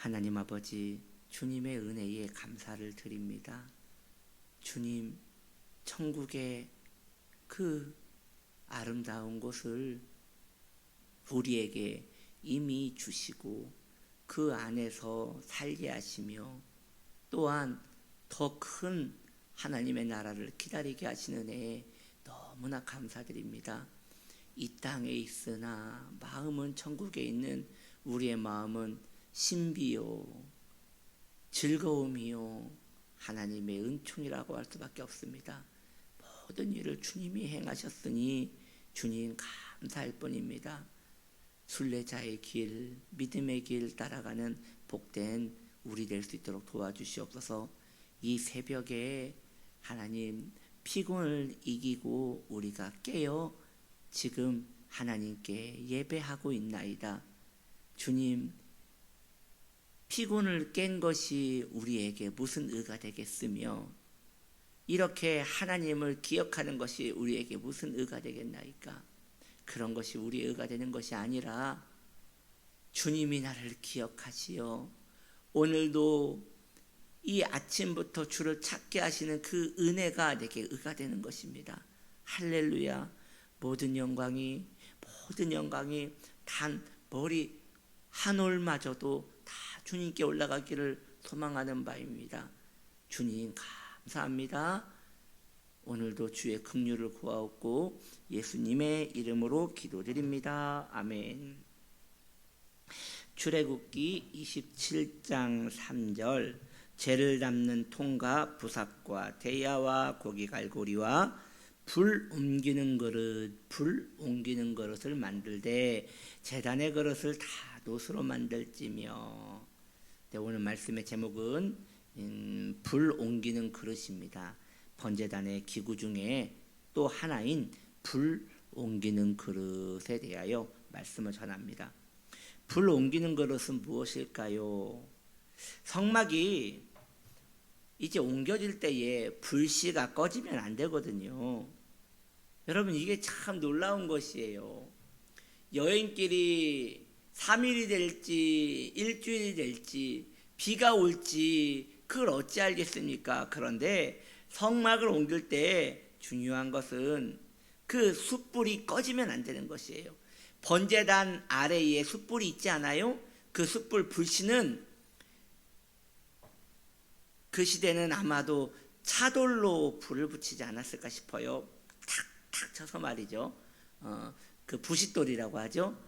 하나님 아버지, 주님의 은혜에 감사를 드립니다. 주님, 천국의 그 아름다운 곳을 우리에게 이미 주시고 그 안에서 살게 하시며 또한 더 큰 하나님의 나라를 기다리게 하시는 은혜에 너무나 감사드립니다. 이 땅에 있으나 마음은 천국에 있는 우리의 마음은 신비요 즐거움이요 하나님의 은총이라고 할 수밖에 없습니다. 모든 일을 주님이 행하셨으니 주님 감사할 뿐입니다. 순례자의 길, 믿음의 길 따라가는 복된 우리 될 수 있도록 도와주시옵소서. 이 새벽에 하나님 피곤을 이기고 우리가 깨어 지금 하나님께 예배하고 있나이다. 주님, 피곤을 깬 것이 우리에게 무슨 의가 되겠으며 이렇게 하나님을 기억하는 것이 우리에게 무슨 의가 되겠나이까? 그런 것이 우리의 의가 되는 것이 아니라 주님이 나를 기억하시어 오늘도 이 아침부터 주를 찾게 하시는 그 은혜가 내게 의가 되는 것입니다. 할렐루야. 모든 영광이 단 머리 한 올마저도 다 주님께 올라가기를 소망하는 바입니다. 주님 감사합니다. 오늘도 주의 긍휼을 구하옵고 예수님의 이름으로 기도드립니다. 아멘. 출애굽기 27장 3절 재를 담는 통과 부삭과 대야와 고기 갈고리와 불 옮기는 그릇을 만들되 제단의 그릇을 다 노수로 만들지며. 네, 오늘 말씀의 제목은 불 옮기는 그릇입니다. 번제단의 기구 중에 또 하나인 불 옮기는 그릇에 대하여 말씀을 전합니다. 불 옮기는 그릇은 무엇일까요? 성막이 이제 옮겨질 때에 불씨가 꺼지면 안 되거든요. 여러분, 이게 참 놀라운 것이에요. 여행길이 3일이 될지 일주일이 될지 비가 올지 그걸 어찌 알겠습니까? 그런데 성막을 옮길 때 중요한 것은 그 숯불이 꺼지면 안 되는 것이에요. 번제단 아래에 숯불이 있지 않아요? 그 숯불 불씨는 그 시대는 아마도 차돌로 불을 붙이지 않았을까 싶어요. 탁탁 쳐서 말이죠. 그 부싯돌이라고 하죠.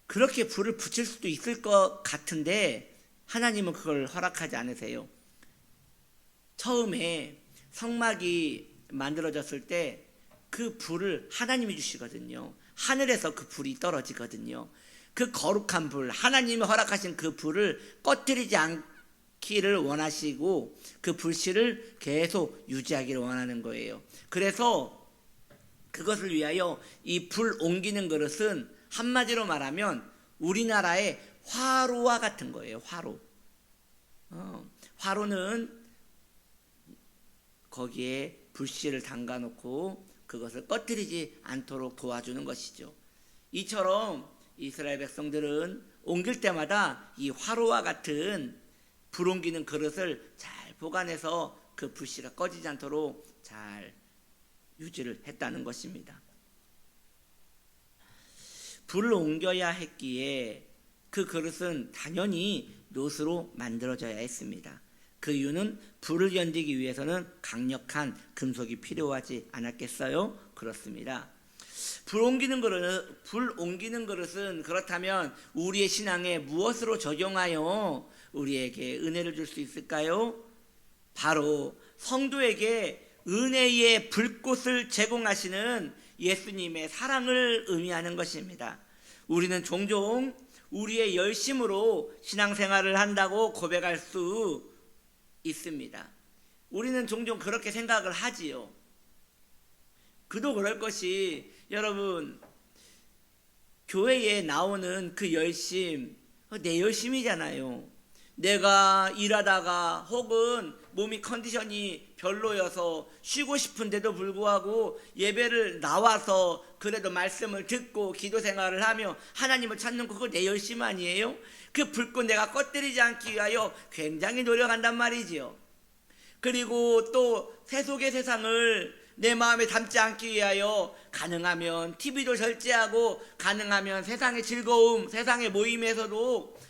그렇게 불을 붙일 수도 있을 것 같은데 하나님은 그걸 허락하지 않으세요. 처음에 성막이 만들어졌을 때 그 불을 하나님이 주시거든요. 하늘에서 그 불이 떨어지거든요. 그 거룩한 불, 하나님이 허락하신 그 불을 꺼뜨리지 않기를 원하시고 그 불씨를 계속 유지하기를 원하는 거예요. 그래서 그것을 위하여 이 불 옮기는 그릇은 한마디로 말하면 우리나라의 화로와 같은 거예요. 화로는 거기에 불씨를 담가 놓고 그것을 꺼뜨리지 않도록 도와주는 것이죠. 이처럼 이스라엘 백성들은 옮길 때마다 이 화로와 같은 불 옮기는 그릇을 잘 보관해서 그 불씨가 꺼지지 않도록 잘 유지를 했다는 것입니다. 불을 옮겨야 했기에 그 그릇은 당연히 노수로 만들어져야 했습니다. 그 이유는 불을 견디기 위해서는 강력한 금속이 필요하지 않았겠어요? 그렇습니다. 불 옮기는 그릇은 그렇다면 우리의 신앙에 무엇으로 적용하여 우리에게 은혜를 줄 수 있을까요? 바로 성도에게 은혜의 불꽃을 제공하시는 예수님의 사랑을 의미하는 것입니다. 우리는 종종 우리의 열심으로 신앙생활을 한다고 고백할 수 있습니다. 우리는 종종 그렇게 생각을 하지요. 그도 그럴 것이 여러분, 교회에 나오는 그 열심, 내 열심이잖아요. 내가 일하다가 혹은 몸이 컨디션이 별로여서 쉬고 싶은데도 불구하고 예배를 나와서 그래도 말씀을 듣고 기도 생활을 하며 하나님을 찾는 거, 그거 내 열심 아니에요? 그 불꽃 내가 꺼뜨리지 않기 위하여 굉장히 노력한단 말이지요. 그리고 또 세속의 세상을 내 마음에 담지 않기 위하여 가능하면 TV도 절제하고 가능하면 세상의 즐거움, 세상의 모임에서도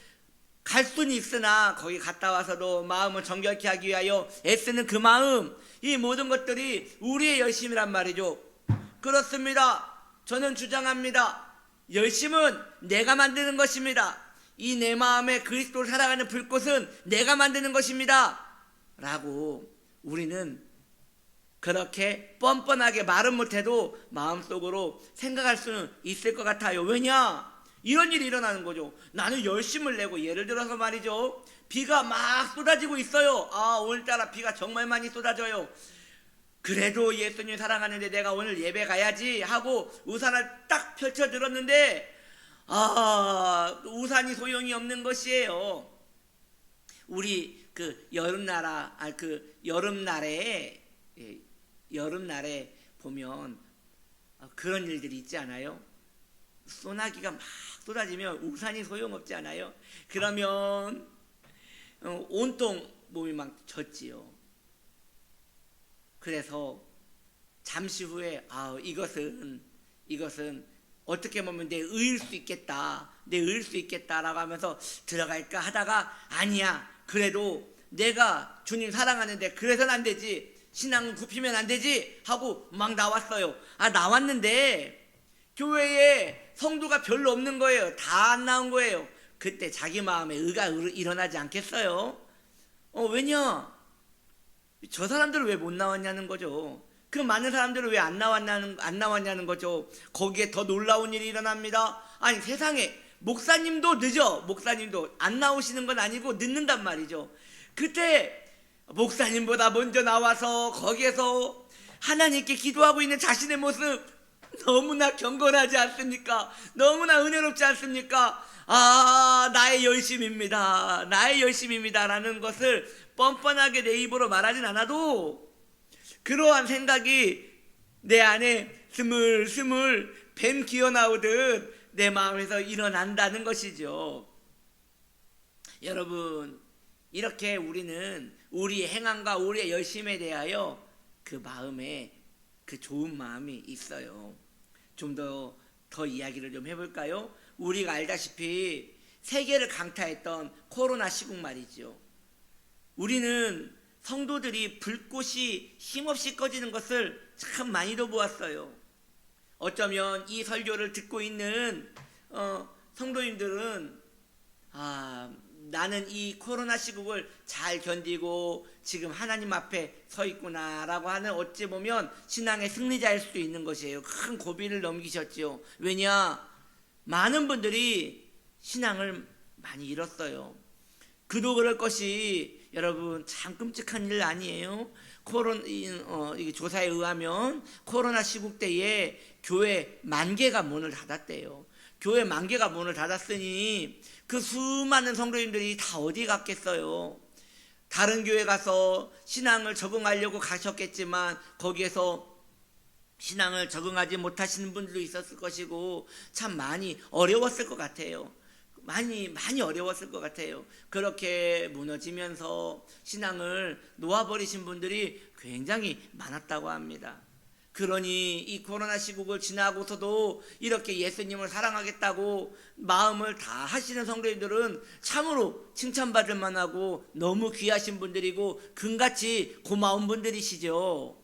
갈 수는 있으나 거기 갔다 와서도 마음을 정결케 하기 위하여 애쓰는 그 마음, 이 모든 것들이 우리의 열심이란 말이죠. 그렇습니다. 저는 주장합니다. 열심은 내가 만드는 것입니다. 이 내 마음에 그리스도를 살아가는 불꽃은 내가 만드는 것입니다 라고 우리는 그렇게 뻔뻔하게 말은 못해도 마음속으로 생각할 수는 있을 것 같아요. 왜냐? 이런 일이 일어나는 거죠. 나는 열심을 내고, 예를 들어서 말이죠, 비가 막 쏟아지고 있어요. 오늘따라 비가 정말 많이 쏟아져요. 그래도 예수님 사랑하는데 내가 오늘 예배 가야지 하고 우산을 딱 펼쳐 들었는데 우산이 소용이 없는 것이에요. 우리 여름날에 보면 그런 일들이 있지 않아요? 소나기가 막 쏟아지면 우산이 소용없지 않아요? 그러면 온통 몸이 막 젖지요. 그래서 잠시 후에 이것은 어떻게 보면 내 의일 수 있겠다라고 하면서 들어갈까 하다가 아니야, 그래도 내가 주님 사랑하는데 그래서는 안 되지, 신앙은 굽히면 안 되지 하고 막 나왔어요. 나왔는데 교회에 성도가 별로 없는 거예요. 다 안 나온 거예요. 그때 자기 마음에 의가 일어나지 않겠어요? 왜냐? 저 사람들은 왜 못 나왔냐는 거죠. 그 많은 사람들은 왜 안 나왔냐는 거죠. 거기에 더 놀라운 일이 일어납니다. 아니, 세상에 목사님도 늦어. 목사님도 안 나오시는 건 아니고 늦는단 말이죠. 그때 목사님보다 먼저 나와서 거기에서 하나님께 기도하고 있는 자신의 모습 너무나 경건하지 않습니까? 너무나 은혜롭지 않습니까? 나의 열심입니다 라는 것을 뻔뻔하게 내 입으로 말하진 않아도 그러한 생각이 내 안에 스물스물 뱀 기어나오듯 내 마음에서 일어난다는 것이죠. 여러분, 이렇게 우리는 우리의 행함과 우리의 열심에 대하여 그 마음에 그 좋은 마음이 있어요. 좀 더 이야기를 좀 해볼까요? 우리가 알다시피 세계를 강타했던 코로나 시국 말이죠. 우리는 성도들이 불꽃이 힘없이 꺼지는 것을 참 많이도 보았어요. 어쩌면 이 설교를 듣고 있는 성도님들은 나는 이 코로나 시국을 잘 견디고 지금 하나님 앞에 서 있구나라고 하는, 어찌 보면 신앙의 승리자일 수도 있는 것이에요. 큰 고비를 넘기셨지요. 왜냐? 많은 분들이 신앙을 많이 잃었어요. 그도 그럴 것이 여러분 참 끔찍한 일 아니에요? 조사에 의하면 코로나 시국 때에 교회 10,000개가 문을 닫았대요. 교회 10,000개가 문을 닫았으니 그 수많은 성도님들이 다 어디 갔겠어요? 다른 교회 가서 신앙을 적응하려고 가셨겠지만 거기에서 신앙을 적응하지 못하시는 분들도 있었을 것이고 참 많이 어려웠을 것 같아요. 많이 어려웠을 것 같아요. 그렇게 무너지면서 신앙을 놓아버리신 분들이 굉장히 많았다고 합니다. 그러니 이 코로나 시국을 지나고서도 이렇게 예수님을 사랑하겠다고 마음을 다 하시는 성도님들은 참으로 칭찬받을 만하고 너무 귀하신 분들이고 금같이 고마운 분들이시죠.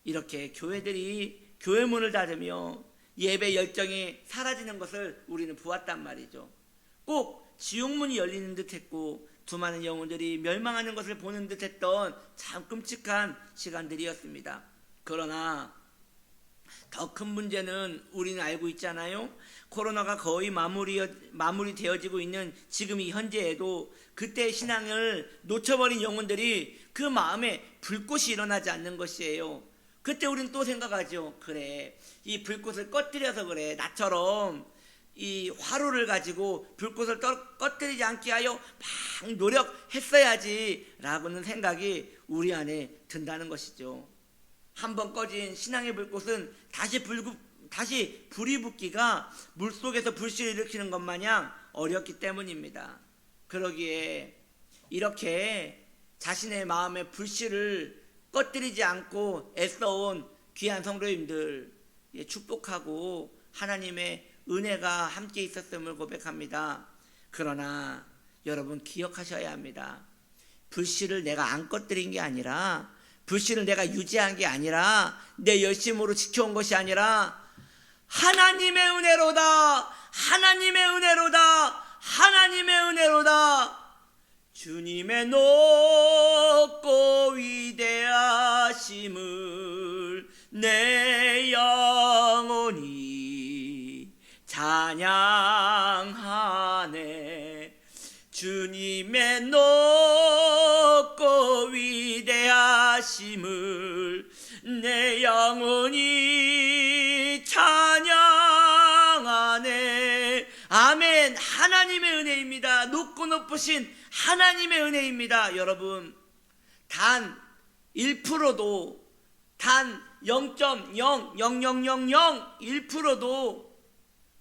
이렇게 교회들이 교회 문을 닫으며 예배 열정이 사라지는 것을 우리는 보았단 말이죠. 꼭 지옥문이 열리는 듯했고 수많은 영혼들이 멸망하는 것을 보는 듯했던 참 끔찍한 시간들이었습니다. 그러나 더 큰 문제는 우리는 알고 있잖아요. 코로나가 거의 마무리되어지고 있는 지금 이 현재에도 그때 신앙을 놓쳐버린 영혼들이 그 마음에 불꽃이 일어나지 않는 것이에요. 그때 우리는 또 생각하죠. 그래, 이 불꽃을 꺼뜨려서 그래, 나처럼 이 화로를 가지고 불꽃을 꺼뜨리지 않게 하여 막 노력했어야지라고는 생각이 우리 안에 든다는 것이죠. 한번 꺼진 신앙의 불꽃은 다시 불이 붙기가 물속에서 불씨를 일으키는 것 마냥 어렵기 때문입니다. 그러기에 이렇게 자신의 마음의 불씨를 꺼뜨리지 않고 애써온 귀한 성도님들 축복하고 하나님의 은혜가 함께 있었음을 고백합니다. 그러나 여러분 기억하셔야 합니다. 불씨를 내가 안 꺼뜨린 게 아니라, 불씨를 내가 유지한 게 아니라, 내 열심으로 지켜온 것이 아니라 하나님의 은혜로다, 하나님의 은혜로다, 하나님의 은혜로다. 주님의 높고 위대하심을 내 영혼이 찬양하네. 주님의 높고 위대하심을 내 영혼이 찬양하네. 아멘. 하나님의 은혜입니다. 높고 높으신 하나님의 은혜입니다. 여러분, 단 1%도, 단 0.00001%도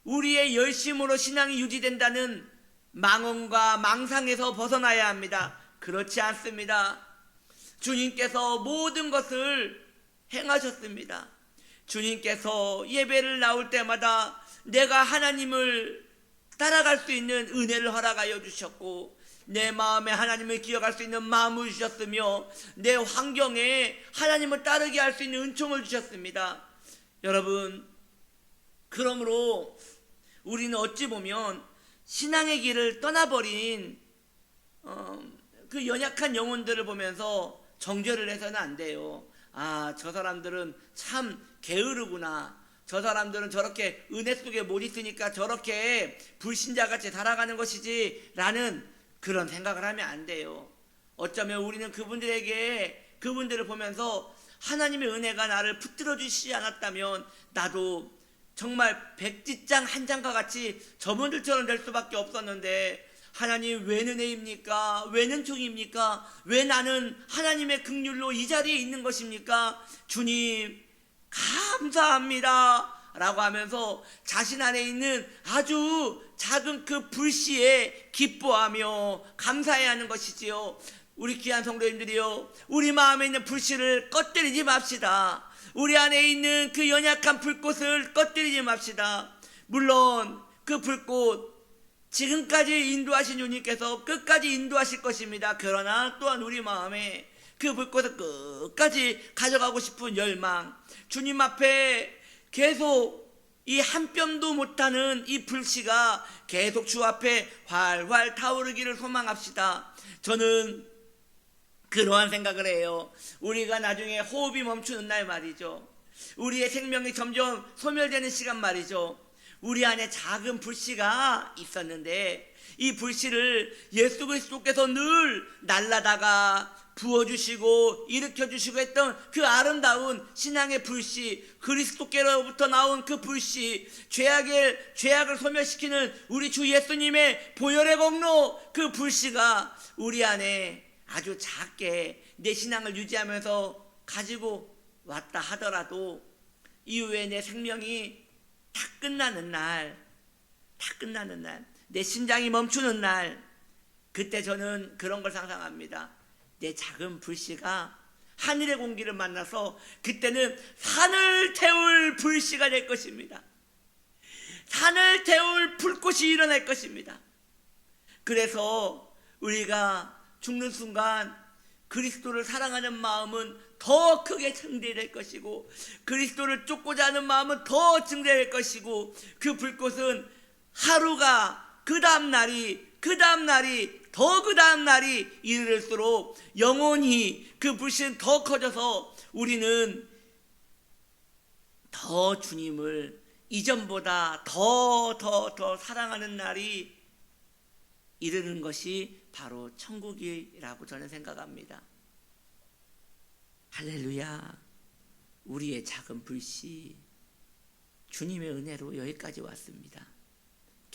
우리의 열심으로 신앙이 유지된다는 망언과 망상에서 벗어나야 합니다. 그렇지 않습니다. 주님께서 모든 것을 행하셨습니다. 주님께서 예배를 나올 때마다 내가 하나님을 따라갈 수 있는 은혜를 허락하여 주셨고, 내 마음에 하나님을 기억할 수 있는 마음을 주셨으며, 내 환경에 하나님을 따르게 할 수 있는 은총을 주셨습니다. 여러분, 그러므로 우리는 어찌 보면 신앙의 길을 떠나버린 그 연약한 영혼들을 보면서 정죄를 해서는 안 돼요. 아, 저 사람들은 참 게으르구나. 저 사람들은 저렇게 은혜 속에 못 있으니까 저렇게 불신자같이 살아가는 것이지 라는 그런 생각을 하면 안 돼요. 어쩌면 우리는 그분들을 보면서 하나님의 은혜가 나를 붙들어 주시지 않았다면 나도 정말 백지장 한 장과 같이 저분들처럼 될 수밖에 없었는데, 하나님 왜 은혜입니까? 왜 은총입니까? 왜 나는 하나님의 긍휼로 이 자리에 있는 것입니까? 주님 감사합니다 라고 하면서 자신 안에 있는 아주 작은 그 불씨에 기뻐하며 감사해야 하는 것이지요. 우리 귀한 성도님들이요, 우리 마음에 있는 불씨를 꺼뜨리지 맙시다. 우리 안에 있는 그 연약한 불꽃을 꺼뜨리지 맙시다. 물론 그 불꽃 지금까지 인도하신 주님께서 끝까지 인도하실 것입니다. 그러나 또한 우리 마음에 그 불꽃을 끝까지 가져가고 싶은 열망, 주님 앞에 계속 이 한 뼘도 못하는 이 불씨가 계속 주 앞에 활활 타오르기를 소망합시다. 저는 그러한 생각을 해요. 우리가 나중에 호흡이 멈추는 날 말이죠, 우리의 생명이 점점 소멸되는 시간 말이죠, 우리 안에 작은 불씨가 있었는데 이 불씨를 예수 그리스도께서 늘 날라다가 부어주시고 일으켜주시고 했던 그 아름다운 신앙의 불씨, 그리스도께로부터 나온 그 불씨, 죄악을 소멸시키는 우리 주 예수님의 보혈의 공로, 그 불씨가 우리 안에 아주 작게 내 신앙을 유지하면서 가지고 왔다 하더라도 이후에 내 생명이 다 끝나는 날, 내 심장이 멈추는 날, 그때 저는 그런 걸 상상합니다. 내 작은 불씨가 하늘의 공기를 만나서 그때는 산을 태울 불씨가 될 것입니다. 산을 태울 불꽃이 일어날 것입니다. 그래서 우리가 죽는 순간 그리스도를 사랑하는 마음은 더 크게 증대될 것이고, 그리스도를 쫓고자 하는 마음은 더 증대될 것이고, 그 불꽃은 하루가 그 다음 날이 더 그 다음 날이 이를수록 영원히 그 불씨는 더 커져서 우리는 더 주님을 이전보다 더 사랑하는 날이 이르는 것이 바로 천국이라고 저는 생각합니다. 할렐루야. 우리의 작은 불씨, 주님의 은혜로 여기까지 왔습니다.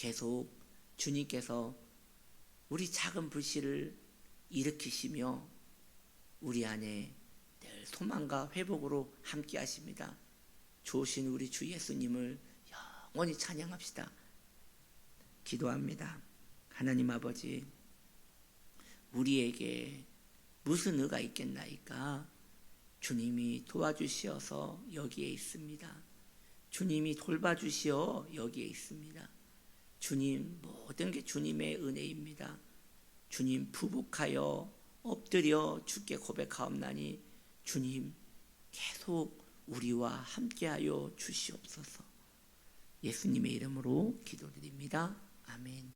계속 주님께서 우리 작은 불씨를 일으키시며 우리 안에 늘 소망과 회복으로 함께 하십니다. 좋으신 우리 주 예수님을 영원히 찬양합시다. 기도합니다. 하나님 아버지, 우리에게 무슨 의가 있겠나이까? 주님이 도와주시어서 여기에 있습니다. 주님이 돌봐주시어 여기에 있습니다. 주님, 모든 게 주님의 은혜입니다. 주님, 부복하여 엎드려 주께 고백하옵나니 주님 계속 우리와 함께하여 주시옵소서. 예수님의 이름으로 기도드립니다. 아멘.